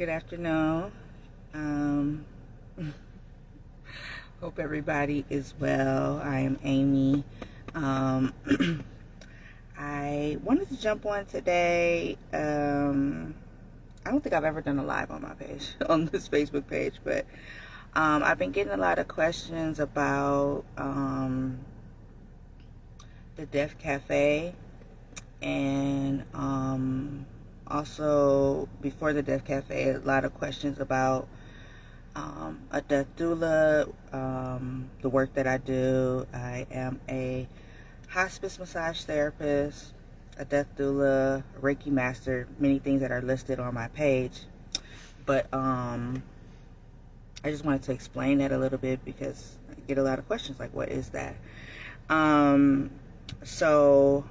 Good afternoon. Um, Hope everybody is well. I am Amy. Um, I wanted to jump on today. I don't think I've ever done a live on my page, on this Facebook page, but I've been getting a lot of questions about the Deaf Cafe, and also before the Deaf Cafe, a lot of questions about a death doula, the work that I do. I am a hospice massage therapist, a death doula, a Reiki master, many things that are listed on my page. But I just wanted to explain that a little bit because I get a lot of questions like, what is that? So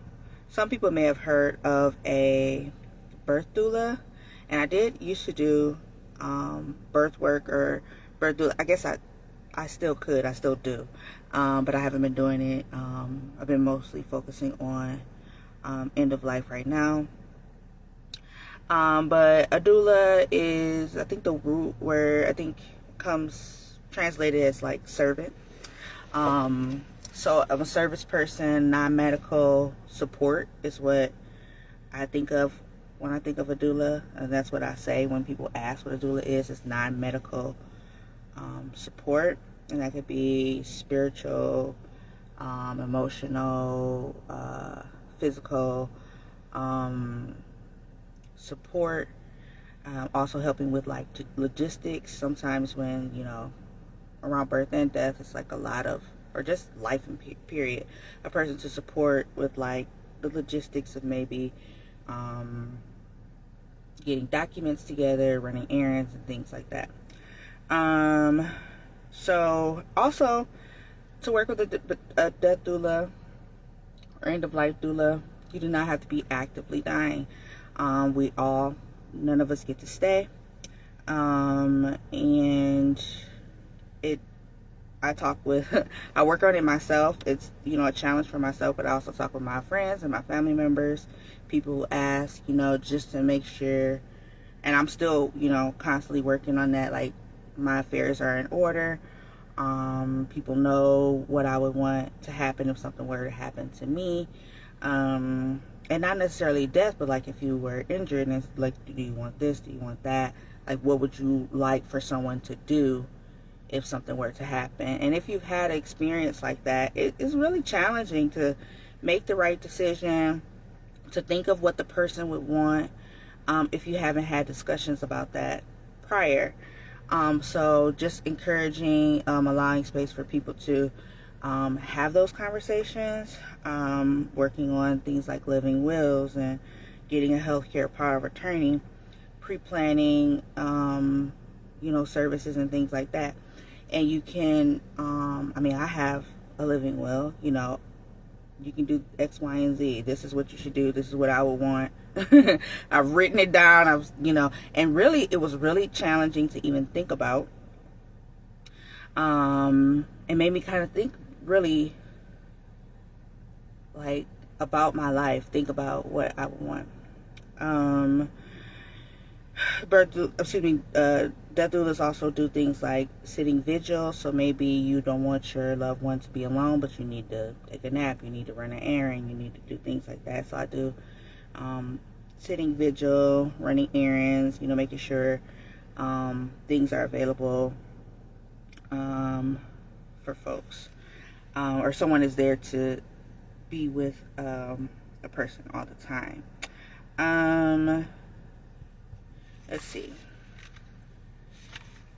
some people may have heard of a birth doula, and I did used to do birth work or birth doula. I guess I still could, I still do, but I haven't been doing it. I've been mostly focusing on end of life right now. But a doula is, I think, the root where I think comes translated as like servant. So I'm a service person, non-medical support is what I think of when I think of a doula, and that's what I say when people ask what a doula is. It's non-medical support, and that could be spiritual, emotional, physical support. Also helping with like logistics. Sometimes when, around birth and death, it's like a lot of, or just life and period, a person to support with like the logistics of maybe getting documents together, running errands and things like that. So also to work with a death doula or end of life doula, you do not have to be actively dying. None of us get to stay. And I work on it myself. It's, a challenge for myself, but I also talk with my friends and my family members, people who ask, just to make sure. And I'm still, constantly working on that. Like, my affairs are in order. People know what I would want to happen if something were to happen to me. And not necessarily death, but like if you were injured, and it's like, do you want this? Do you want that? Like, what would you like for someone to do if something were to happen? And if you've had an experience like that, it is really challenging to make the right decision, to think of what the person would want, if you haven't had discussions about that prior. So just encouraging, allowing space for people to have those conversations, working on things like living wills and getting a healthcare power of attorney, pre-planning, services and things like that. And you can, I have a living will, you can do X, Y, and Z. This is what you should do. This is what I would want. I've written it down. And really, it was really challenging to even think about. It made me kind of think really like about my life, think about what I would want. Death doulas also do things like sitting vigil. So maybe you don't want your loved one to be alone, but you need to take a nap, you need to run an errand, you need to do things like that. So I do sitting vigil, running errands, making sure things are available for folks, or someone is there to be with a person all the time. Let's see.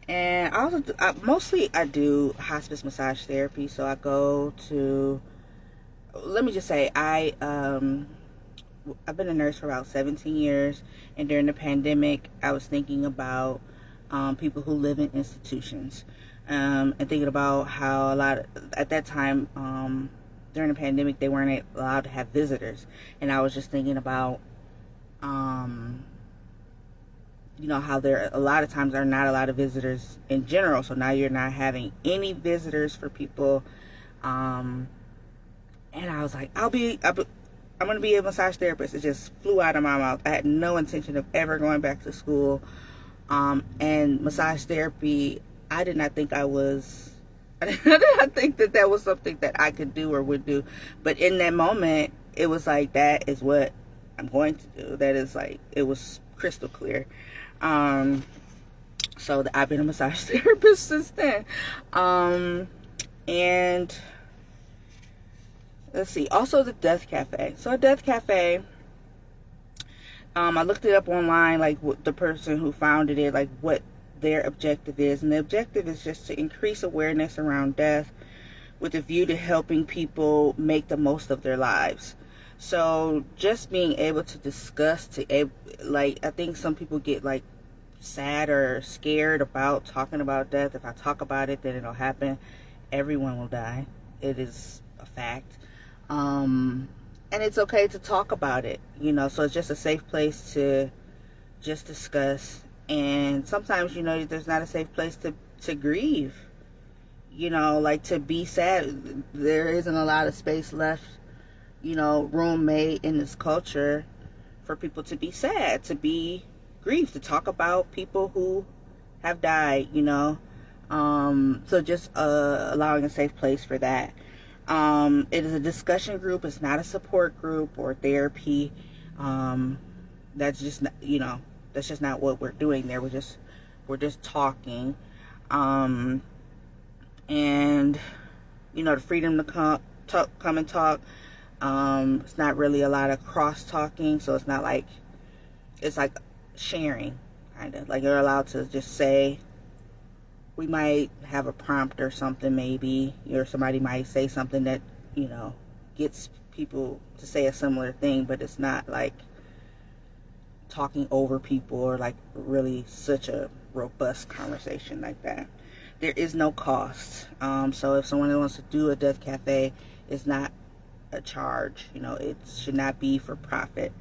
And I also I do hospice massage therapy. So I go to, let me just say, I've been a nurse for about 17 years, and during the pandemic, I was thinking about people who live in institutions, and thinking about how at that time, during the pandemic, they weren't allowed to have visitors, and I was just thinking about how there a lot of times are not a lot of visitors in general. So now you're not having any visitors for people. And I was like, I'm going to be a massage therapist. It just flew out of my mouth. I had no intention of ever going back to school. And massage therapy, I did not think I was, I did not think that that was something that I could do or would do. But in that moment, it was like, that is what I'm going to do. That is like, it was crystal clear. So I've been a massage therapist since then. And let's see, also the Death Cafe. So a Death Cafe, I looked it up online, like what the person who founded it, like what their objective is. And the objective is just to increase awareness around death with a view to helping people make the most of their lives. So just being able to discuss, like, I think some people get like sad or scared about talking about death. If I talk about it, then it'll happen. Everyone will die. It is a fact. And it's okay to talk about it, you know, so it's just a safe place to just discuss. And sometimes, you know, there's not a safe place to grieve, you know, like to be sad. There isn't a lot of space left, you know, room made in this culture for people to be sad, to be grieved, to talk about people who have died, you know. So just allowing a safe place for that. It is a discussion group. It's not a support group or therapy. That's just, you know, that's just not what we're doing there. We're just talking. And you know, the freedom to come and talk. It's not really a lot of cross talking, so it's not like, it's like sharing, kind of like you're allowed to just say. We might have a prompt or something, maybe, or somebody might say something that, you know, gets people to say a similar thing, but it's not like talking over people or like really such a robust conversation like that. There is no cost. So if someone wants to do a Death Cafe, it's not a charge. You know, it should not be for profit.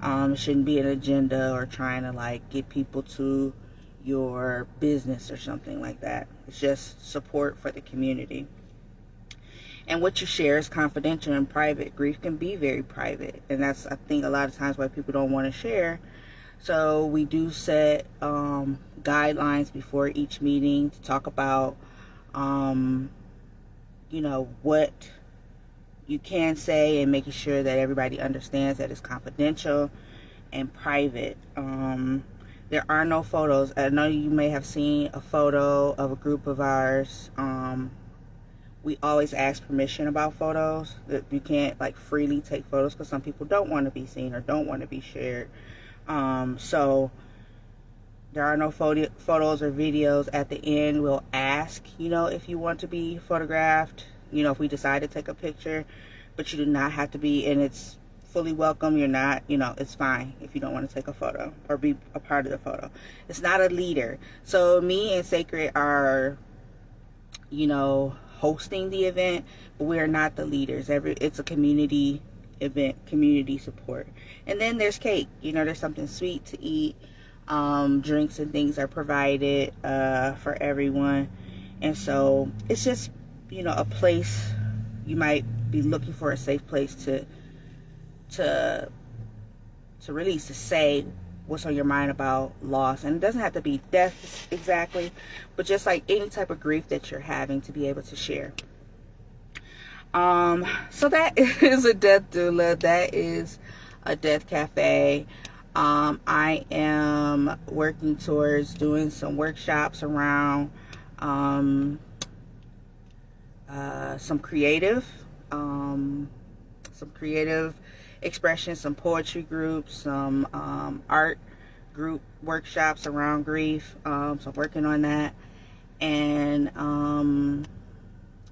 It shouldn't be an agenda or trying to like get people to your business or something like that. It's just support for the community. And what you share is confidential and private. Grief can be very private, and that's, I think, a lot of times why people don't want to share. So we do set guidelines before each meeting to talk about you know, what you can say, and making sure that everybody understands that it's confidential and private. There are no photos. I know you may have seen a photo of a group of ours. We always ask permission about photos. That you can't like freely take photos because some people don't want to be seen or don't want to be shared. So there are no photos or videos. At the end, we'll ask, you know, if you want to be photographed, you know, if we decide to take a picture, but you do not have to be, and it's fully welcome. You're not, you know, it's fine if you don't want to take a photo or be a part of the photo. It's not a leader. So me and Sacred are, you know, hosting the event, but we are not the leaders. It's a community event, community support. And then there's cake. You know, there's something sweet to eat. Drinks and things are provided for everyone. And so it's just, you know, a place you might be looking for, a safe place to release, to say what's on your mind about loss. And it doesn't have to be death exactly, but just like any type of grief that you're having, to be able to share. So that is a death doula. That is a Death Cafe. I am working towards doing some workshops around some creative expression, some poetry groups, some art group workshops around grief. So I'm working on that. And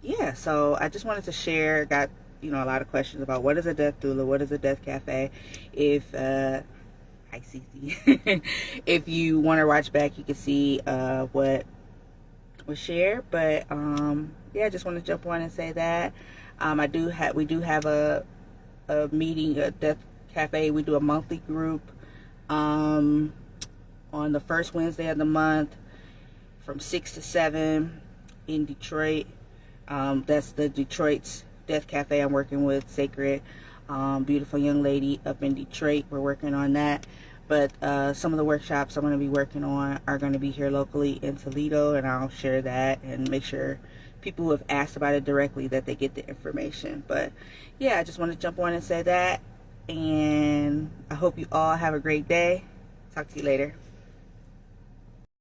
yeah, so I just wanted to share. Got, you know, a lot of questions about what is a death doula, what is a Death Cafe. If hi Cece, if you want to watch back, you can see what was shared. But yeah, I just want to jump on and say that we do have a meeting at Death Cafe. We do a monthly group on the first Wednesday of the month from 6 to 7 in Detroit. That's the Detroit's Death Cafe. I'm working with Sacred, beautiful young lady up in Detroit. We're working on that. But some of the workshops I'm going to be working on are going to be here locally in Toledo, and I'll share that and make sure people who have asked about it directly that they get the information. But yeah, I just want to jump on and say that, and I hope you all have a great day. Talk to you later.